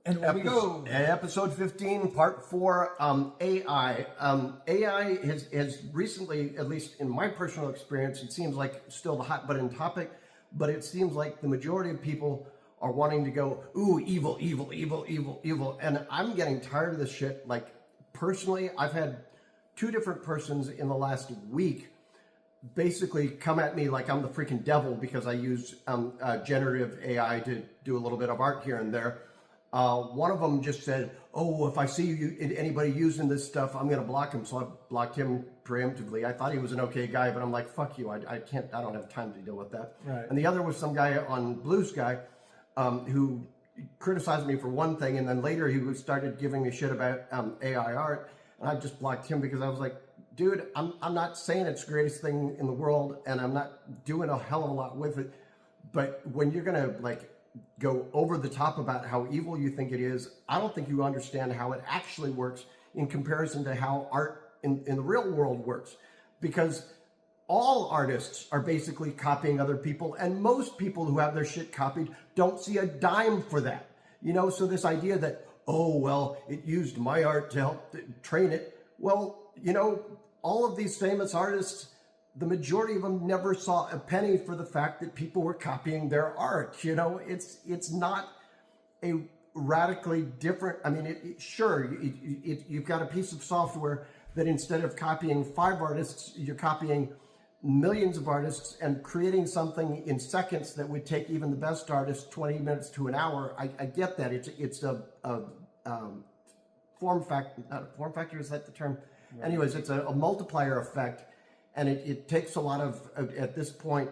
And when we go... Episode 15, part 4, AI. AI has recently, at least in my personal experience, it seems like still the hot button topic, but it seems like the majority of people are wanting to go, ooh, evil, evil, evil, evil, evil. And I'm getting tired of this shit. Like, personally, I've had 2 different persons in the last week basically come at me like I'm the freaking devil because I use generative AI to do a little bit of art here and there. One of them just said, oh, if I see anybody using this stuff, I'm going to block him. So I blocked him preemptively. I thought he was an okay guy, but I'm like, fuck you. I don't have time to deal with that. Right. And the other was some guy on Blue Sky who criticized me for one thing. And then later he started giving me shit about AI art. And I just blocked him because I was like, dude, I'm not saying it's the greatest thing in the world, and I'm not doing a hell of a lot with it. But when you're going to like go over the top about how evil you think it is, I don't think you understand how it actually works in comparison to how art in the real world works. Because all artists are basically copying other people, and most people who have their shit copied don't see a dime for that. You know, so this idea that, oh, well, it used my art to help train it. Well, you know, all of these famous artists, the majority of them never saw a penny for the fact that people were copying their art. You know, it's not a radically different. I mean, you've got a piece of software that instead of copying 5 artists, you're copying millions of artists and creating something in seconds that would take even the best artists 20 minutes to an hour. I get that. It's a form factor. Not a form factor, is that the term? Right. Anyways, it's a multiplier effect, and it takes a lot of at this point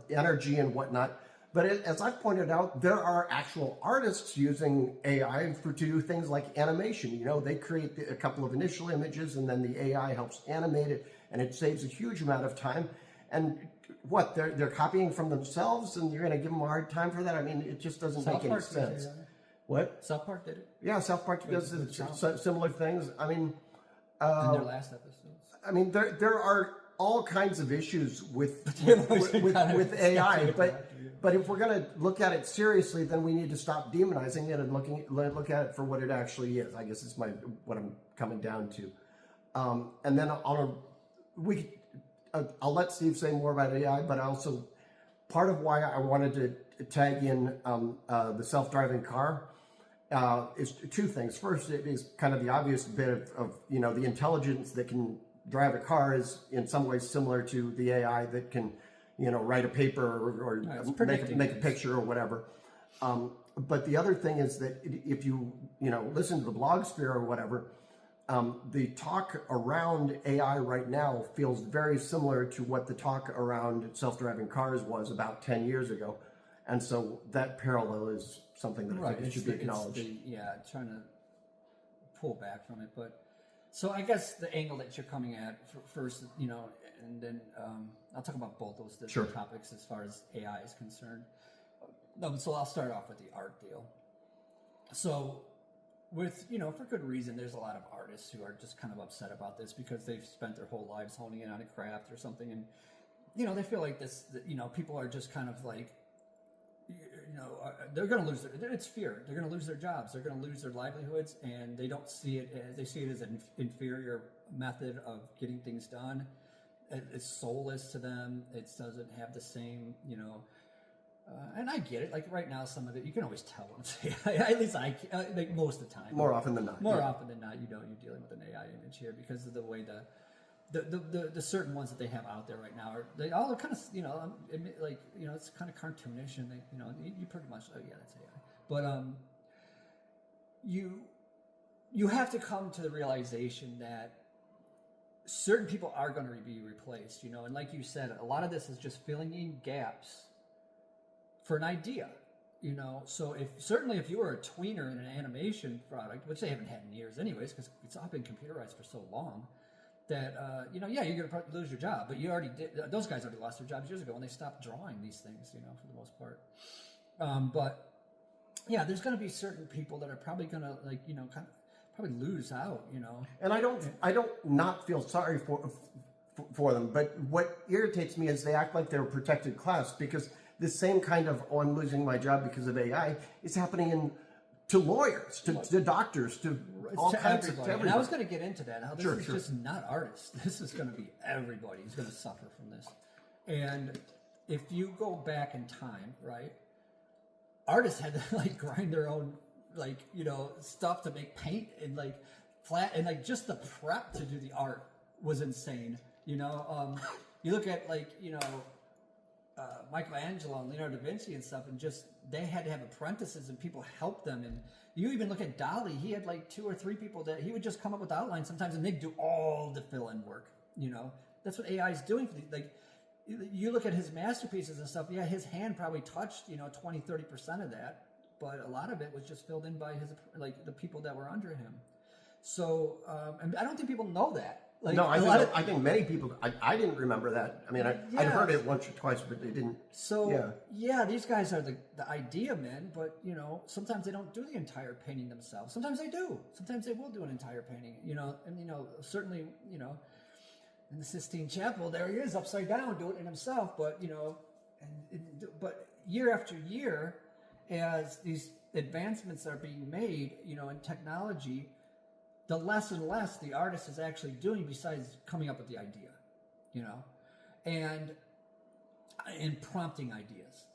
energy and whatnot. But as I've pointed out, there are actual artists using AI to do things like animation. You know, they create a couple of initial images, and then the AI helps animate it, and it saves a huge amount of time. And what they're copying from themselves, and you're going to give them a hard time for that? I mean, it just doesn't make any sense. What? South Park did it. Yeah, South Park does similar things. I mean, in their last episodes. I mean, there are all kinds of issues with AI, but if we're going to look at it seriously, then we need to stop demonizing it and look at it for what it actually is. I guess is what I'm coming down to. And then I'll let Steve say more about AI, but also part of why I wanted to tag in the self-driving car is 2 things. First, it is kind of the obvious bit of you know, the intelligence that can drive a car is in some ways similar to the AI that can, you know, write a paper or make a picture or whatever. But the other thing is that if you listen to the blogosphere or whatever, the talk around AI right now feels very similar to what the talk around self-driving cars was about 10 years ago. And so that parallel is something that I think should be acknowledged. Trying to pull back from it. But so I guess the angle that you're coming at first, you know, and then I'll talk about both those different topics as far as AI is concerned. So I'll start off with the art deal. So with, you know, for good reason, there's a lot of artists who are just kind of upset about this because they've spent their whole lives honing in on a craft or something. And, you know, they feel like people are just kind of like, you know, they're going to lose it's fear. They're going to lose their jobs. They're going to lose their livelihoods, and they don't see it as, they see it as an inferior method of getting things done. It's soulless to them. It doesn't have the same, you know, and I get it. Like right now, some of it, you can always tell when it's AI. At least like most of the time. More often than not. More often than not, you're dealing with an AI image here because of the way the certain ones that they have out there right now they all kind of, you know, like, you know, it's kind of cartoonish, and they, you know, you pretty much, oh yeah, that's AI. But you have to come to the realization that certain people are going to be replaced, you know, and like you said, a lot of this is just filling in gaps for an idea, you know. So if you were a tweener in an animation product, which they haven't had in years anyways, because it's all been computerized for so long, that, you know, yeah, you're going to probably lose your job, but you already did. Those guys already lost their jobs years ago when they stopped drawing these things, you know, for the most part. But yeah, there's going to be certain people that are probably going to, like, you know, kind of probably lose out, you know. And I don't not feel sorry for them, but what irritates me is they act like they're a protected class, because the same kind of, oh, I'm losing my job because of AI is happening to lawyers, to doctors, to all kinds of everybody. And I was going to get into that. How this is just not artists. This is going to be everybody who's going to suffer from this. And if you go back in time, right, artists had to like grind their own like, you know, stuff to make paint and like flat, and like just the prep to do the art was insane. You know, you look at like, you know, Michelangelo and Leonardo da Vinci and stuff, and just they had to have apprentices and people helped them. And you even look at Dali, he had like 2 or 3 people that he would just come up with outlines sometimes, and they'd do all the fill-in work. You know, that's what AI is doing for like. You look at his masterpieces and stuff. Yeah, his hand probably touched 20-30% of that, but a lot of it was just filled in by his like the people that were under him. So, and I don't think people know that. Like, no, I think many people. I didn't remember that. I mean, I'd heard it once or twice, but they didn't. So yeah, these guys are the idea men, but sometimes they don't do the entire painting themselves. Sometimes they do. Sometimes they will do an entire painting. And certainly in the Sistine Chapel, there he is upside down doing it himself. But but year after year, as these advancements are being made, in technology, the less and less the artist is actually doing besides coming up with the idea, and prompting ideas.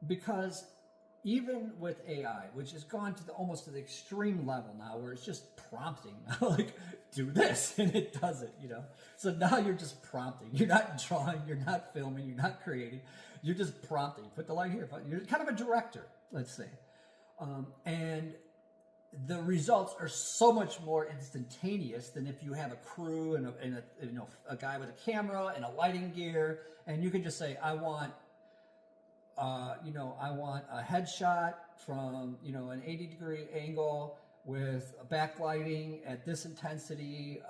Because even with AI, which has gone to almost to the extreme level now, where it's just prompting, like do this, and it does it, So now you're just prompting. You're not drawing. You're not filming. You're not creating. You're just prompting. Put the light here. You're kind of a director, let's say, and the results are so much more instantaneous than if you have a crew and a guy with a camera and a lighting gear, and you can just say, I want a headshot from an 80-degree angle with a backlighting at this intensity,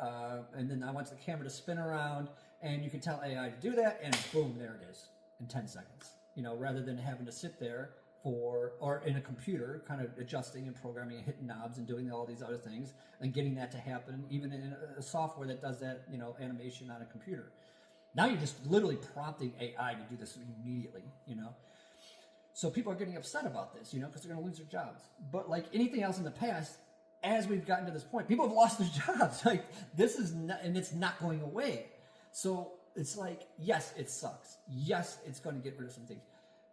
and then I want the camera to spin around, and you can tell AI to do that, and boom, there it is in 10 seconds. Rather than having to sit there or in a computer, kind of adjusting and programming and hitting knobs and doing all these other things and getting that to happen, even in a software that does that, animation on a computer. Now you're just literally prompting AI to do this immediately, So people are getting upset about this, because they're going to lose their jobs. But like anything else in the past, as we've gotten to this point, people have lost their jobs. Like this is not, and it's not going away. So it's like, yes, it sucks. Yes, it's going to get rid of some things.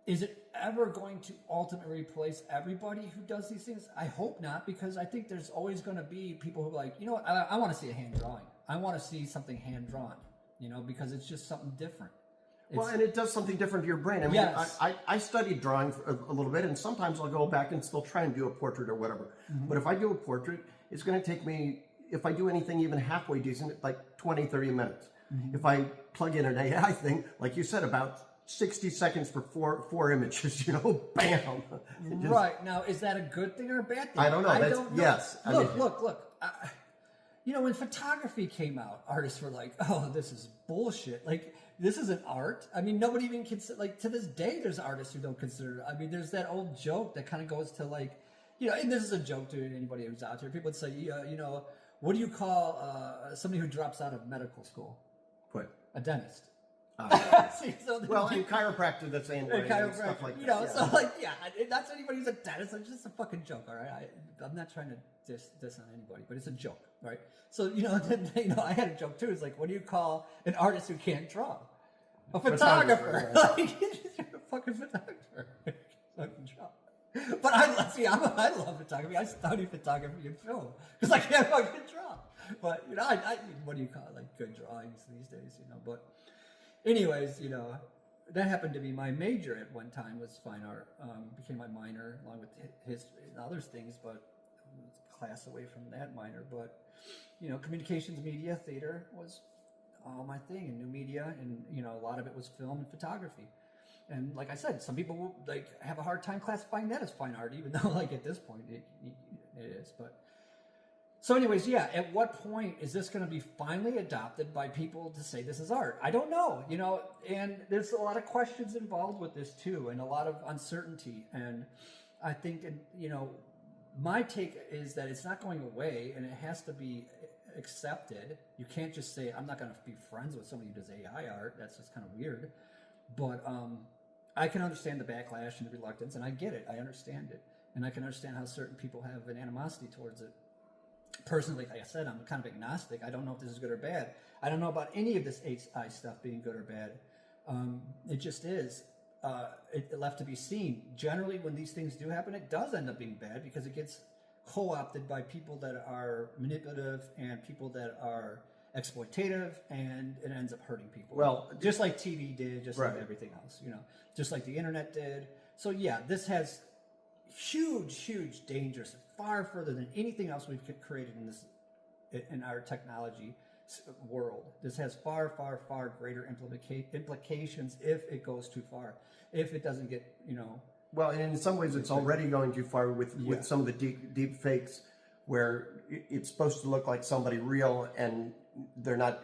Is it ever going to ultimately replace everybody who does these things? I hope not, because I think there's always going to be people who are like, you know what, I want to see a hand drawing. I want to see something hand drawn, because it's just something different. Well, and it does something different to your brain. I mean, yes. I studied drawing for a little bit, and sometimes I'll go back and still try and do a portrait or whatever. Mm-hmm. But if I do a portrait, it's going to take me, if I do anything even halfway decent, like 20, 30 minutes. Mm-hmm. If I plug in an AI thing, like you said, about 60 seconds for four images, bam. Right. Now, is that a good thing or a bad thing? I don't know. Yes. Look. When photography came out, artists were like, oh, this is bullshit. Like, this isn't art. I mean, nobody even consider, like, to this day, there's artists who don't consider it. I mean, there's that old joke that kind of goes to, like, and this is a joke to anybody who's out there. People would say, what do you call somebody who drops out of medical school? What? A dentist. See, well, in chiropractor, that's saying stuff like that. So that's anybody who's a dentist. It's just a fucking joke, all right? I'm not trying to diss on anybody, but it's a joke, right? So I had a joke too. It's like, what do you call an artist who can't draw? A photographer. Right. Like, you're a fucking photographer. Fucking draw. But I love photography. I study photography and film because I can't fucking draw. But I what do you call it? Like good drawings these days, But anyways, that happened to be my major at one time was fine art. Became my minor along with history and other things, but I was a class away from that minor. But communications, media, theater was all my thing, and new media, and a lot of it was film and photography. And like I said, some people have a hard time classifying that as fine art, even though at this point it is. But so anyways, at what point is this going to be finally adopted by people to say this is art? I don't know, and there's a lot of questions involved with this too, and a lot of uncertainty. And I think, my take is that it's not going away, and it has to be accepted. You can't just say, I'm not going to be friends with somebody who does AI art. That's just kind of weird. But I can understand the backlash and the reluctance, and I get it. I understand it, and I can understand how certain people have an animosity towards it. Personally, like I said, I'm kind of agnostic. I don't know if this is good or bad. I don't know about any of this AI stuff being good or bad. It just is. It left to be seen. Generally, when these things do happen, it does end up being bad because it gets co-opted by people that are manipulative and people that are exploitative, and it ends up hurting people. Well, just like TV did, just right. like everything else, just like the internet did. So yeah, this has huge dangers, far further than anything else we've created in our technology world. This has far greater implications if it goes too far. If it doesn't get, Well, and in some ways, it's already going too far with some of the deep fakes, where it's supposed to look like somebody real, and they're not.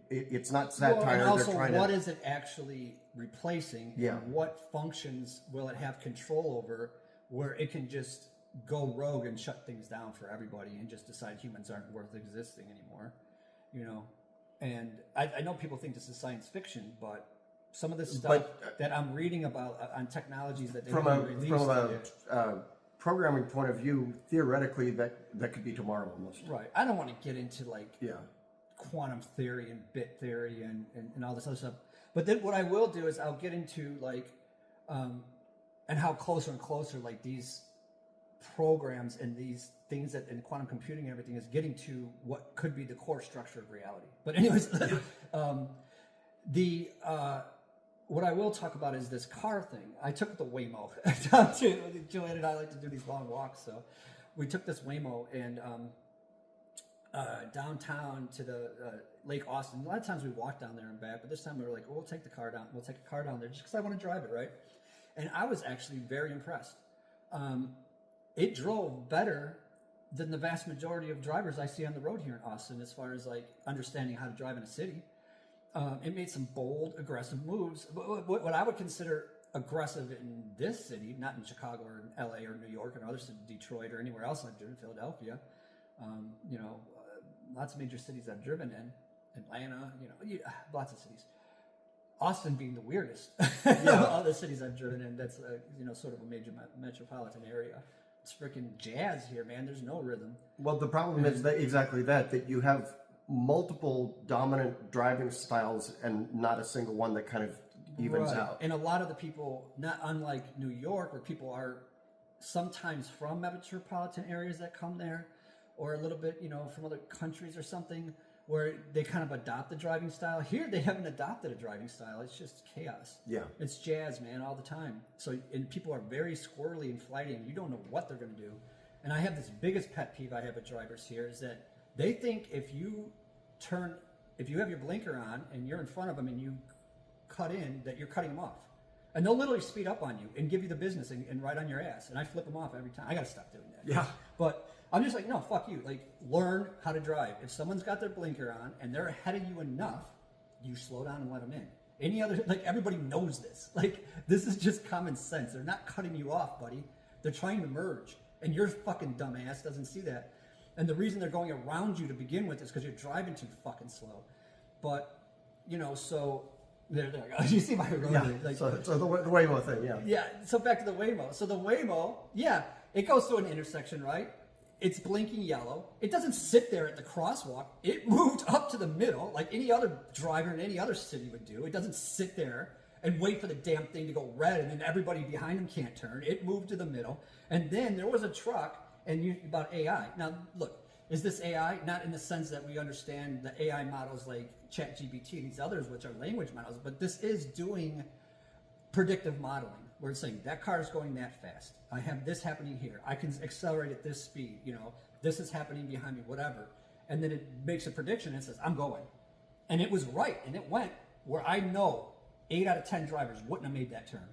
It's not satire. Well, and also, they're trying what is it actually replacing? Yeah. And what functions will it have control over, where it can just go rogue and shut things down for everybody, and just decide humans aren't worth existing anymore? And I know people think this is science fiction, but some of this stuff that I'm reading about on technologies that they haven't released from a programming point of view, theoretically, that could be tomorrow almost. Right. I don't want to get into quantum theory and bit theory and all this other stuff. But then what I will do is I'll get into and how closer and closer these programs and these things that in quantum computing and everything is getting to what could be the core structure of reality. But anyways, what I will talk about is this car thing. I took the Waymo down to Joanne and I like to do these long walks, so we took this Waymo and downtown to the Lake Austin. A lot of times we walk down there and back, but this time we were like, we'll take the car down. We'll take a car down there just because I want to drive it, right? And I was actually very impressed. It drove better than the vast majority of drivers I see on the road here in Austin, as far as understanding how to drive in a city. It made some bold, aggressive moves. What I would consider aggressive in this city, not in Chicago or in LA or New York or other cities, Detroit or anywhere else I've driven, Philadelphia. Lots of major cities I've driven in, Atlanta, lots of cities. Austin being the weirdest of all the cities I've driven in. That's sort of a major metropolitan area. It's freaking jazz here, man. There's no rhythm. Well, the problem is that you have multiple dominant driving styles and not a single one that kind of evens out. And a lot of the people, not unlike New York, where people are sometimes from metropolitan areas that come there, or a little bit, from other countries or something, where they kind of adopt the driving style. Here, they haven't adopted a driving style. It's just chaos. Yeah. It's jazz, man, all the time. So, and people are very squirrely and flighty, and you don't know what they're going to do. And I have this biggest pet peeve I have with drivers here is that they think if you have your blinker on and you're in front of them and you cut in, that you're cutting them off. And they'll literally speed up on you and give you the business and ride on your ass. And I flip them off every time. I got to stop doing that. Yeah. But I'm just like, no, fuck you. Learn how to drive. If someone's got their blinker on and they're ahead of you enough, you slow down and let them in. Any other, everybody knows this. This is just common sense. They're not cutting you off, buddy. They're trying to merge. And your fucking dumbass doesn't see that. And the reason they're going around you to begin with is because you're driving too fucking slow. But, so there you go. You see my road. Yeah. So the Waymo thing, yeah. Yeah. So back to the Waymo. So the Waymo, it goes through an intersection, right? It's blinking yellow. It doesn't sit there at the crosswalk. It moved up to the middle like any other driver in any other city would do. It doesn't sit there and wait for the damn thing to go red and then everybody behind him can't turn. It moved to the middle. And then there was a truck about AI. Now, look, is this AI? Not in the sense that we understand the AI models like ChatGPT and these others, which are language models, but this is doing predictive modeling, where it's saying that car is going that fast. I have this happening here. I can accelerate at this speed. This is happening behind me, whatever. And then it makes a prediction and says, I'm going. And it was right. And it went where I know 8 out of 10 drivers wouldn't have made that turn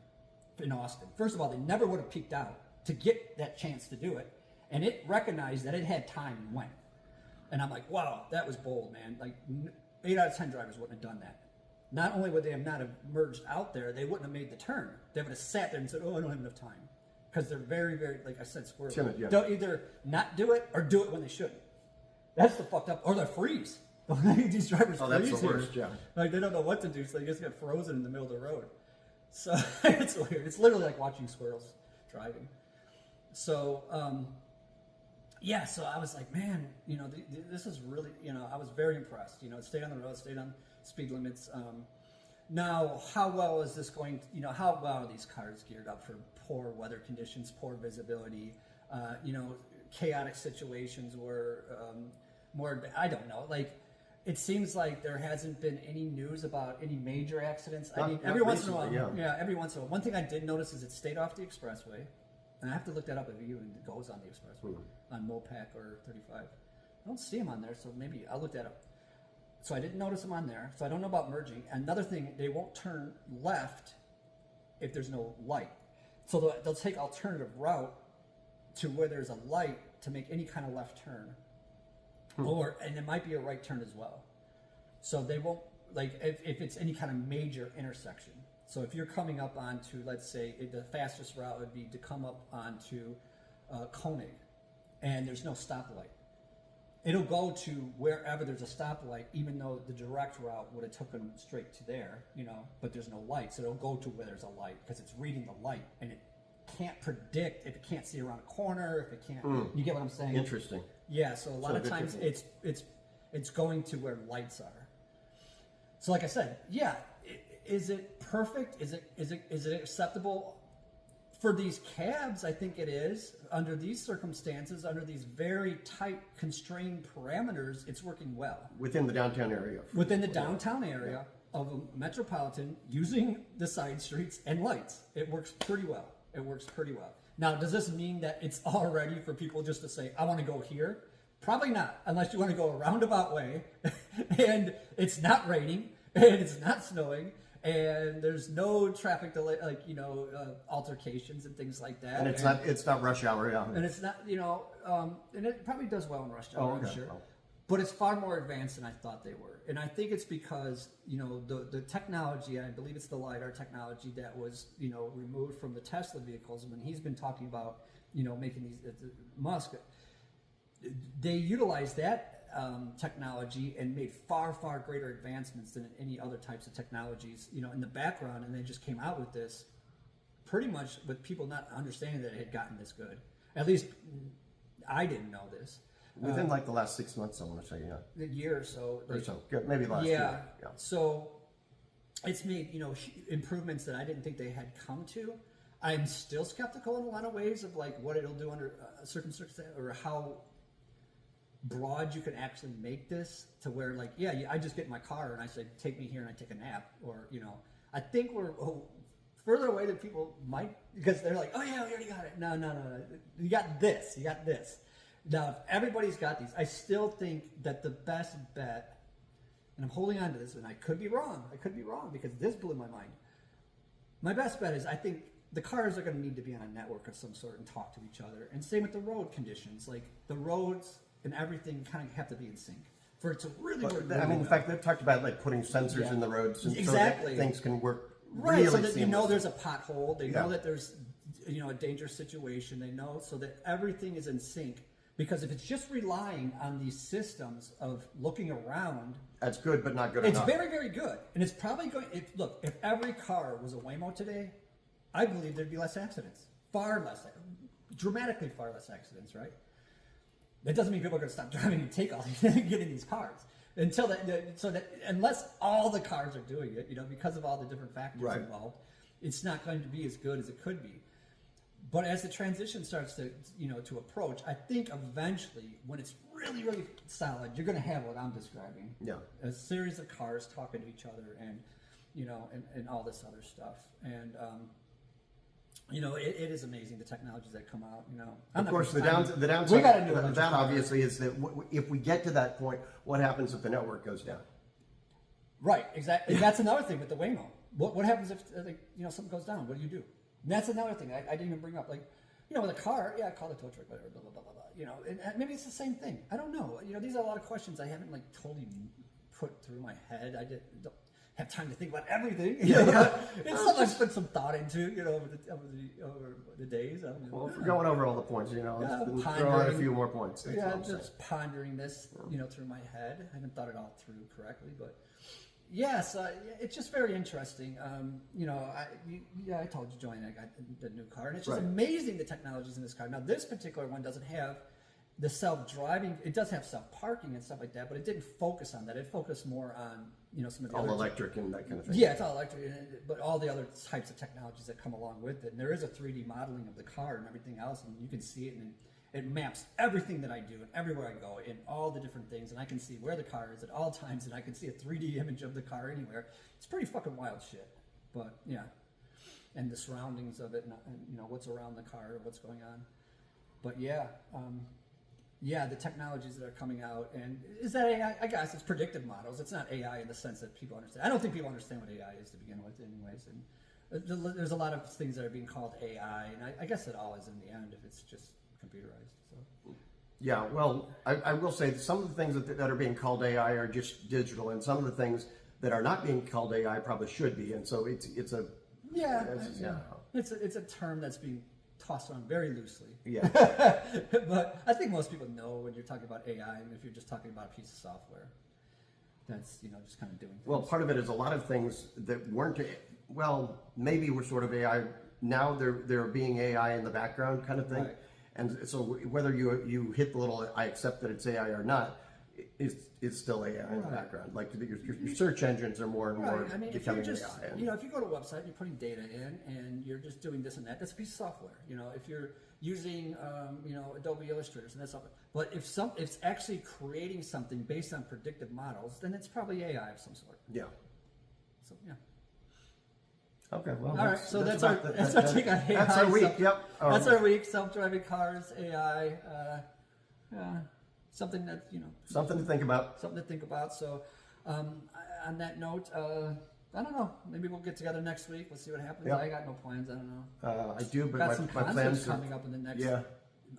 in Austin. First of all, they never would have peeked out to get that chance to do it. And it recognized that it had time and went. And I'm like, wow, that was bold, man. 8 out of 10 drivers wouldn't have done that. Not only would they not have merged out there, they wouldn't have made the turn. They would have sat there and said, oh, I don't have enough time. Because they're very, very, like I said, squirrely. Timid, yeah. They'll either not do it or do it when they shouldn't. That's the fucked up, or they'll freeze. These drivers freeze that's the here. worst, yeah. They don't know what to do, so they just get frozen in the middle of the road. So it's weird. It's literally like watching squirrels driving. So, yeah, so I was like, man, this is really, I was very impressed. It stayed on the road, stayed on speed limits. Now, how well is this going to, how well are these cars geared up for poor weather conditions, poor visibility, chaotic situations where I don't know, like, it seems like there hasn't been any news about any major accidents. Every once in a while, every once in a while. One thing I did notice is it stayed off the expressway, and I have to look that up if it even goes on the expressway, on Mopac or 35. I don't see them on there, so maybe I'll look that up. So I didn't notice them on there, so I don't know about merging. Another thing, they won't turn left if there's no light. So they'll take alternative route to where there's a light to make any kind of left turn. And it might be a right turn as well. So they won't, like, if it's any kind of major intersection. So if you're coming up onto, let's say, the fastest route would be to come up onto Koenig, and there's no stoplight. It'll go to wherever there's a stoplight, even though the direct route would have taken straight to there, but there's no light. So it'll go to where there's a light because it's reading the light, and it can't predict if it can't see around a corner, if it can't. You get what I'm saying? Interesting. Yeah, so a lot of times it's going to where lights are. So like I said, yeah, is it perfect? Is it acceptable for these cabs? I think it is. Under these circumstances, under these very tight, constrained parameters, it's working well. Within the downtown area. Within the downtown area of a metropolitan, using the side streets and lights. It works pretty well. Now, does this mean that it's all ready for people just to say, I want to go here? Probably not, unless you want to go a roundabout way, and it's not raining, and it's not snowing, and there's no traffic delay, altercations and things like that. And it's not rush hour, yeah. And it's not, and it probably does well in rush hour, okay. I'm sure. But it's far more advanced than I thought they were. And I think it's because, the technology, I believe it's the LiDAR technology that was, removed from the Tesla vehicles. When he's been talking about, making these, Musk, they utilized that technology and made far, far greater advancements than any other types of technologies, in the background. And they just came out with this pretty much with people not understanding that it had gotten this good. At least I didn't know this. Within like the last 6 months, I want to say, a year or so. Maybe last year. Yeah. So it's made, improvements that I didn't think they had come to. I'm still skeptical in a lot of ways of like what it'll do under certain circumstances, or how broad you can actually make this to where like, I just get in my car and I say, take me here, and I take a nap, or, I think we're further away than people might, because they're like, oh yeah, we already got it. No. You got this. Now, if everybody's got these, I still think that the best bet, and I'm holding on to this, and I could be wrong because this blew my mind. My best bet is I think the cars are going to need to be on a network of some sort and talk to each other. And same with the road conditions. Like the roads and everything kind of have to be in sync for it to really work. In fact, they've talked about like putting sensors in the roads so that things can work right, really so that seamlessly. there's a pothole. They know that there's a dangerous situation. They know so that everything is in sync. Because if it's just relying on these systems of looking around, that's good, but not good enough. It's very, very good, and it's probably going. If every car was a Waymo today, I believe there'd be less accidents, far less, dramatically far less accidents. Right? That doesn't mean people are going to stop driving and take all get in these cars until unless all the cars are doing it, because of all the different factors involved, it's not going to be as good as it could be. But as the transition starts to, to approach, I think eventually, when it's really, really solid, you're going to have what I'm describing. Yeah. A series of cars talking to each other, and, and all this other stuff. And, it is amazing the technologies that come out. Of course, the downside of that obviously is that if we get to that point, what happens if the network goes down? Right. Exactly. That's another thing with the Waymo. What happens if something goes down? What do you do? And that's another thing I didn't even bring up. Like, with a car, I call the tow truck, whatever, blah, blah, blah, blah, blah. And maybe it's the same thing. I don't know. These are a lot of questions I haven't totally put through my head. I don't have time to think about everything. It's something I've put some thought into, over the days. Well, if we're going over all the points, let's throw out a few more points. Just pondering this, through my head. I haven't thought it all through correctly, but Yes, it's just very interesting. I told you, Joanne, I got the new car, and it's just amazing the technologies in this car. Now, this particular one doesn't have the self-driving. It does have self-parking and stuff like that, but it didn't focus on that. It focused more on some of the all other electric and that kind of thing. Yeah, it's all electric, but all the other types of technologies that come along with it. And there is a 3D modeling of the car and everything else, and you can see it, and it maps everything that I do and everywhere I go in all the different things, and I can see where the car is at all times, and I can see a 3D image of the car anywhere. It's pretty fucking wild shit. But yeah, and the surroundings of it, and what's around the car, what's going on. But yeah, the technologies that are coming out, and is that AI? I guess it's predictive models. It's not AI in the sense that people understand. I don't think people understand what AI is to begin with, anyways. And there's a lot of things that are being called AI, and I guess it all is in the end if it's just computerized. So. Yeah, well, I will say some of the things that are being called AI are just digital, and some of the things that are not being called AI probably should be. And so it's a it's a term that's being tossed around very loosely. Yeah. But I think most people know when you're talking about AI, and if you're just talking about a piece of software, that's just kind of doing things. Well, part of it is a lot of things that weren't. Well, maybe we're sort of AI now. They're being AI in the background kind of thing. Right. And so whether you hit the little I accept that it's AI or not, it's still AI in the background. Like your search engines are more and more becoming AI. If you go to a website and you're putting data in and you're just doing this and that, that's a piece of software. If you're using Adobe Illustrators and that stuff, but if it's actually creating something based on predictive models, then it's probably AI of some sort. Yeah. So yeah. Okay, well, all right. So that's our take on AI. That's our week. Yep. That's our week. Self-driving cars, AI. Something that something to think about. Something to think about. So, on that note, I don't know. Maybe we'll get together next week. We'll see what happens. Yep. I got no plans. I don't know. I do, but got some my plans coming up in the next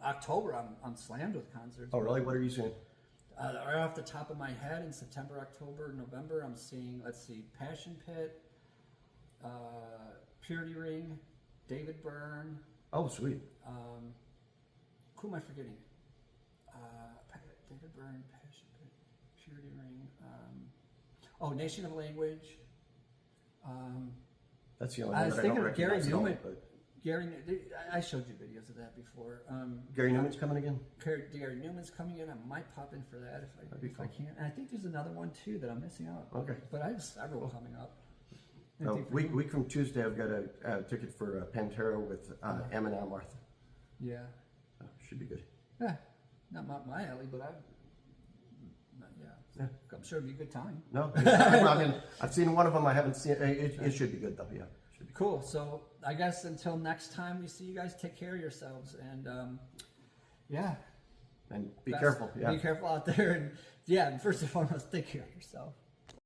October. I'm slammed with concerts. Oh, really? What are you seeing? Right off the top of my head, in September, October, November, I'm seeing. Let's see, Passion Pit. Purity Ring, David Byrne. Oh, sweet. Who am I forgetting? David Byrne, Passion Pit, Purity Ring. Nation of Language. That's the only one I was thinking of Gary Newman. Gary, I showed you videos of that before. Gary Newman's coming again? Gary Newman's coming in. I might pop in for that if I can. And I think there's another one too that I'm missing out. Okay. But I have several coming up. Week from Tuesday, I've got a ticket for Pantera with Eminem, Martha. Yeah. Should be good. Yeah. Not my alley, but I'm sure it'd be a good time. No, I mean, I've seen one of them. I haven't seen it. It should be good though. Yeah. Should be cool. So I guess until next time we see you guys, take care of yourselves, and and be careful. Yeah. Be careful out there, and first and foremost, take care of yourself.